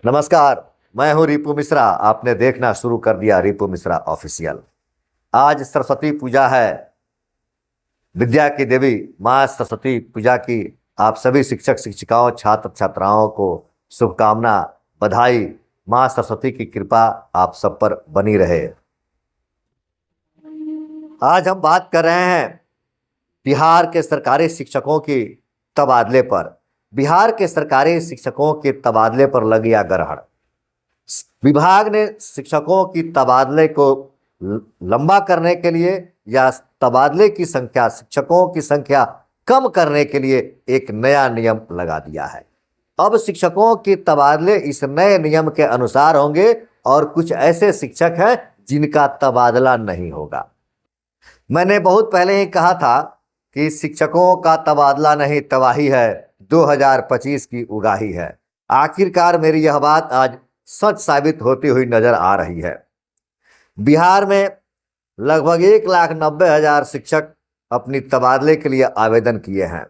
नमस्कार। मैं हूं रिपू मिश्रा। आपने देखना शुरू कर दिया रिपू मिश्रा ऑफिशियल। आज सरस्वती पूजा है। विद्या की देवी माँ सरस्वती पूजा की आप सभी शिक्षक शिक्षिकाओं छात्र छात्राओं को शुभकामना, बधाई। माँ सरस्वती की कृपा आप सब पर बनी रहे। आज हम बात कर रहे हैं बिहार के सरकारी शिक्षकों की तबादले पर। बिहार के सरकारी शिक्षकों के तबादले पर लग गया ग्रहण। विभाग ने शिक्षकों की तबादले को लंबा करने के लिए या तबादले की संख्या, शिक्षकों की संख्या कम करने के लिए एक नया नियम लगा दिया है। अब शिक्षकों की तबादले इस नए नियम के अनुसार होंगे और कुछ ऐसे शिक्षक हैं जिनका तबादला नहीं होगा। मैंने बहुत पहले ही कहा था कि शिक्षकों का तबादला नहीं तबाही है, 2025 की उगाही है। आखिरकार मेरी यह बात आज सच साबित होती हुई नजर आ रही है। बिहार में लगभग 1,90,000 शिक्षक अपनी तबादले के लिए आवेदन किए हैं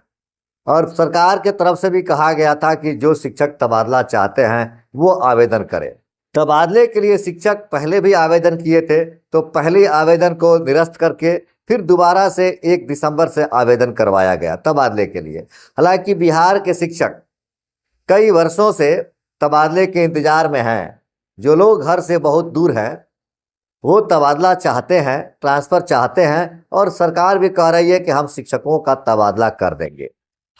और सरकार के तरफ से भी कहा गया था कि जो शिक्षक तबादला चाहते हैं वो आवेदन करें। तबादले के लिए शिक्षक पहले भी आवेदन किए थे, तो पहले आवेदन को निरस्त करके फिर दोबारा से 1 दिसंबर से आवेदन करवाया गया तबादले के लिए। हालांकि बिहार के शिक्षक कई वर्षों से तबादले के इंतजार में हैं। जो लोग घर से बहुत दूर हैं वो तबादला चाहते हैं, ट्रांसफ़र चाहते हैं और सरकार भी कह रही है कि हम शिक्षकों का तबादला कर देंगे।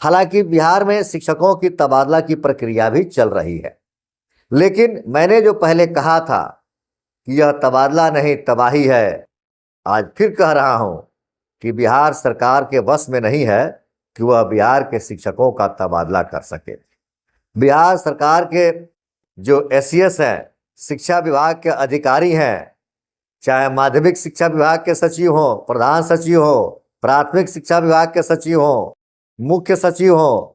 हालांकि बिहार में शिक्षकों की तबादला की प्रक्रिया भी चल रही है, लेकिन मैंने जो पहले कहा था कि यह तबादला नहीं तबाही है, आज फिर कह रहा हूं कि बिहार सरकार के वश में नहीं है कि वह बिहार के शिक्षकों का तबादला कर सके। बिहार सरकार के जो एसीएस हैं, शिक्षा विभाग के अधिकारी हैं, चाहे माध्यमिक शिक्षा विभाग के सचिव हों, प्रधान सचिव हों, प्राथमिक शिक्षा विभाग के सचिव हों, मुख्य सचिव हों,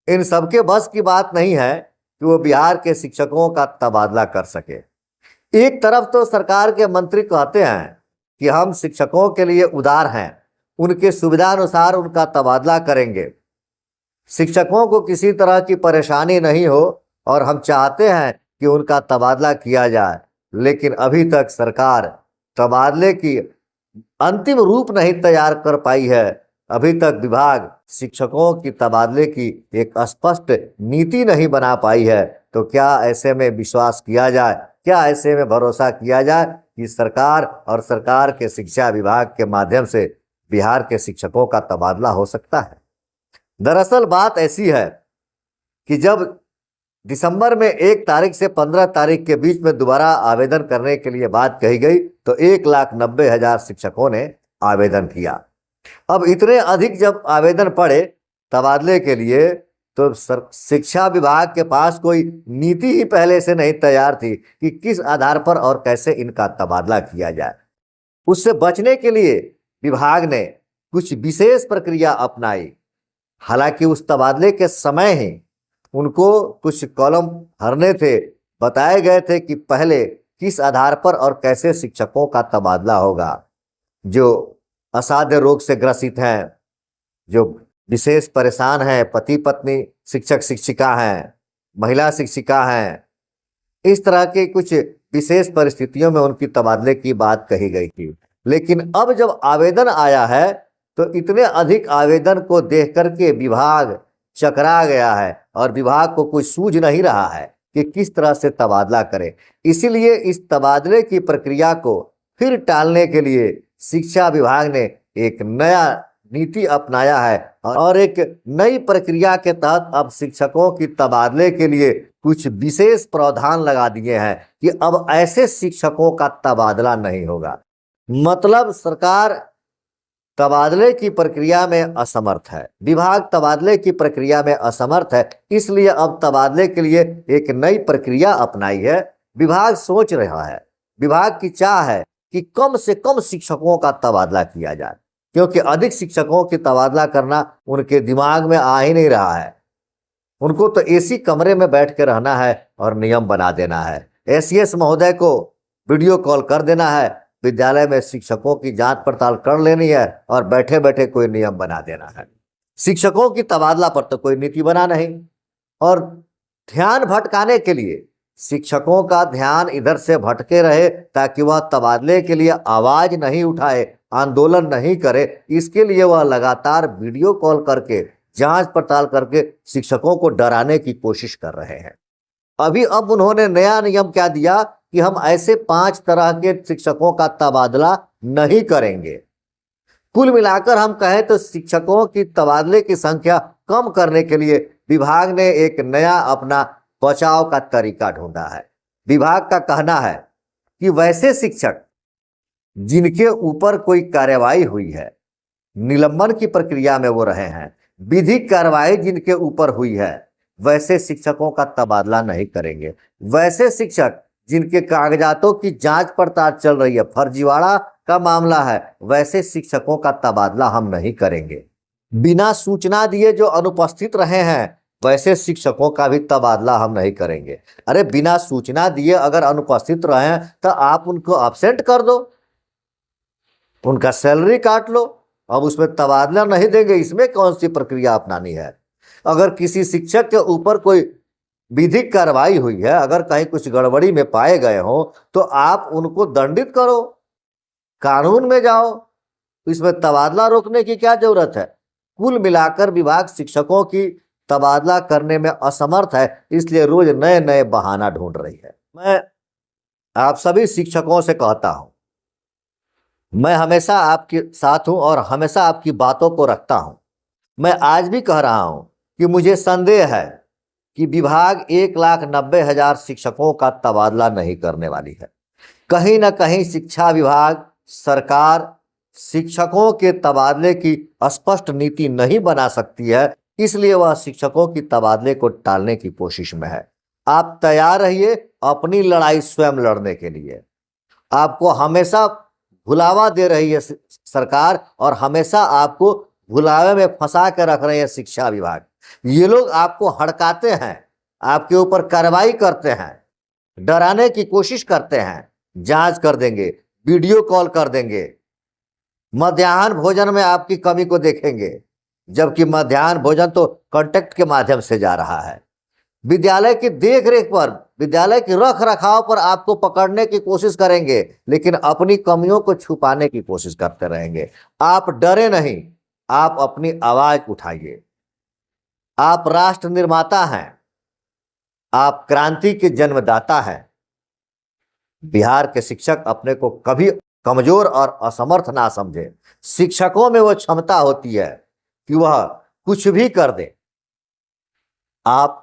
इन सबके बस की बात नहीं है कि वो बिहार के शिक्षकों का तबादला कर सके। एक तरफ तो सरकार के मंत्री कहते हैं कि हम शिक्षकों के लिए उदार हैं, उनके सुविधा अनुसार उनका तबादला करेंगे, शिक्षकों को किसी तरह की परेशानी नहीं हो और हम चाहते हैं कि उनका तबादला किया जाए। लेकिन अभी तक सरकार तबादले की अंतिम रूप नहीं तैयार कर पाई है। अभी तक विभाग शिक्षकों की तबादले की एक स्पष्ट नीति नहीं बना पाई है। तो क्या ऐसे में विश्वास किया जाए, क्या ऐसे में भरोसा किया जाए कि सरकार और सरकार के शिक्षा विभाग के माध्यम से बिहार के शिक्षकों का तबादला हो सकता है? दरअसल बात ऐसी है कि जब दिसंबर में 1 तारीख से 15 तारीख के बीच में दोबारा आवेदन करने के लिए बात कही गई तो 1,90,000 शिक्षकों ने आवेदन किया। अब इतने अधिक जब आवेदन पड़े तबादले के लिए तो शिक्षा विभाग के पास कोई नीति ही पहले से नहीं तैयार थी कि किस आधार पर और कैसे इनका तबादला किया जाए। उससे बचने के लिए विभाग ने कुछ विशेष प्रक्रिया अपनाई। हालांकि उस तबादले के समय ही उनको कुछ कॉलम भरने थे, बताए गए थे कि पहले किस आधार पर और कैसे शिक्षकों का तबादला होगा। जो असाध्य रोग से ग्रसित हैं, जो विशेष परेशान हैं, पति पत्नी शिक्षक शिक्षिका हैं, महिला शिक्षिका हैं, इस तरह के कुछ विशेष परिस्थितियों में उनकी तबादले की बात कही गई थी। लेकिन अब जब आवेदन आया है तो इतने अधिक आवेदन को देख करके विभाग चकरा गया है और विभाग को कुछ सूझ नहीं रहा है कि किस तरह से तबादला करे। इसीलिए इस तबादले की प्रक्रिया को फिर टालने के लिए शिक्षा विभाग ने एक नया नीति अपनाया है और एक नई प्रक्रिया के तहत अब शिक्षकों की तबादले के लिए कुछ विशेष प्रावधान लगा दिए हैं कि अब ऐसे शिक्षकों का तबादला नहीं होगा। मतलब सरकार तबादले की प्रक्रिया में असमर्थ है, विभाग तबादले की प्रक्रिया में असमर्थ है, इसलिए अब तबादले के लिए एक नई प्रक्रिया अपनाई है। विभाग सोच रहा है, विभाग की चाह है कि कम से कम शिक्षकों का तबादला किया जाए, क्योंकि अधिक शिक्षकों की तबादला करना उनके दिमाग में आ ही नहीं रहा है। उनको तो एसी कमरे में बैठ के रहना है और नियम बना देना है। एसीएस महोदय को वीडियो कॉल कर देना है, विद्यालय में शिक्षकों की जांच पड़ताल कर लेनी है और बैठे बैठे कोई नियम बना देना है। शिक्षकों की तबादला पर तो कोई नीति बना नहीं। और ध्यान भटकाने के लिए शिक्षकों का ध्यान इधर से भटके रहे ताकि वह तबादले के लिए आवाज नहीं उठाए, आंदोलन नहीं करे, इसके लिए वह लगातार वीडियो कॉल करके जांच पड़ताल करके शिक्षकों को डराने की कोशिश कर रहे हैं। अब उन्होंने नया नियम क्या दिया कि हम ऐसे 5 तरह के शिक्षकों का तबादला नहीं करेंगे। कुल मिलाकर हम कहें तो शिक्षकों की तबादले की संख्या कम करने के लिए विभाग ने एक नया अपना बचाव का तरीका ढूंढा है। विभाग का कहना है कि वैसे शिक्षक जिनके ऊपर कोई कार्रवाई हुई है, निलंबन की प्रक्रिया में वो रहे हैं, विधिक कार्रवाई जिनके ऊपर हुई है, वैसे शिक्षकों का तबादला नहीं करेंगे। वैसे शिक्षक जिनके कागजातों की जांच पड़ताल चल रही है, फर्जीवाड़ा का मामला है, वैसे शिक्षकों का तबादला हम नहीं करेंगे। बिना सूचना दिए जो अनुपस्थित रहे हैं, वैसे शिक्षकों का भी तबादला हम नहीं करेंगे। अरे बिना सूचना दिए अगर अनुपस्थित रहे हैं तो आप उनको एब्सेंट कर दो, उनका सैलरी काट लो, अब उसमें तबादला नहीं देंगे, इसमें कौन सी प्रक्रिया अपनानी है। अगर किसी शिक्षक के ऊपर कोई विधिक कार्रवाई हुई है, अगर कहीं कुछ गड़बड़ी में पाए गए हो तो आप उनको दंडित करो, कानून में जाओ, इसमें तबादला रोकने की क्या जरूरत है। कुल मिलाकर विभाग शिक्षकों की तबादला करने में असमर्थ है, इसलिए रोज नए नए बहाना ढूंढ रही है। मैं आप सभी शिक्षकों से कहता हूं, मैं हमेशा आपके साथ हूं और हमेशा आपकी बातों को रखता हूं। मैं आज भी कह रहा हूं कि मुझे संदेह है कि विभाग 1,90,000 शिक्षकों का तबादला नहीं करने वाली है। कहीं ना कहीं शिक्षा विभाग, सरकार शिक्षकों के तबादले की स्पष्ट नीति नहीं बना सकती है, इसलिए वह शिक्षकों की तबादले को टालने की कोशिश में है। आप तैयार रहिए अपनी लड़ाई स्वयं लड़ने के लिए। आपको हमेशा भुलावा दे रही है सरकार और हमेशा आपको भुलावे में फंसा के रख रहे हैं शिक्षा विभाग। ये लोग आपको हड़काते हैं, आपके ऊपर कार्रवाई करते हैं, डराने की कोशिश करते हैं, जांच कर देंगे, वीडियो कॉल कर देंगे, मध्याह्न भोजन में आपकी कमी को देखेंगे, जबकि मध्याह्न भोजन तो कॉन्ट्रैक्ट के माध्यम से जा रहा है। विद्यालय की देखरेख पर, विद्यालय की रख रखाव पर आपको पकड़ने की कोशिश करेंगे, लेकिन अपनी कमियों को छुपाने की कोशिश करते रहेंगे। आप डरे नहीं, आप अपनी आवाज उठाइए। आप राष्ट्र निर्माता हैं, आप क्रांति के जन्मदाता हैं। बिहार के शिक्षक अपने को कभी कमजोर और असमर्थ ना समझे। शिक्षकों में वो क्षमता होती है कि वह कुछ भी कर दे। आप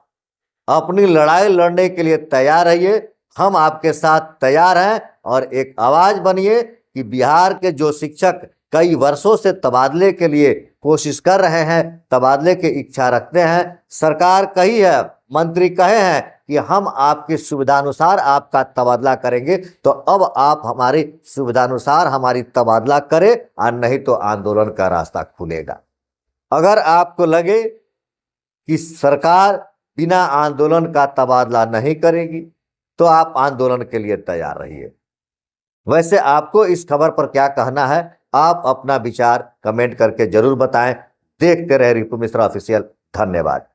अपनी लड़ाई लड़ने के लिए तैयार रहिए, हम आपके साथ तैयार हैं, और एक आवाज बनिए कि बिहार के जो शिक्षक कई वर्षों से तबादले के लिए कोशिश कर रहे हैं, तबादले की इच्छा रखते हैं, सरकार कही है, मंत्री कहे हैं कि हम आपकी सुविधानुसार आपका तबादला करेंगे, तो अब आप हमारी सुविधानुसार हमारी तबादला करें, और नहीं तो आंदोलन का रास्ता खुलेगा। अगर आपको लगे कि सरकार बिना आंदोलन का तबादला नहीं करेगी तो आप आंदोलन के लिए तैयार रहिए। वैसे आपको इस खबर पर क्या कहना है, आप अपना विचार कमेंट करके जरूर बताएं। देखते रहे रिपु मिश्रा ऑफिशियल। धन्यवाद।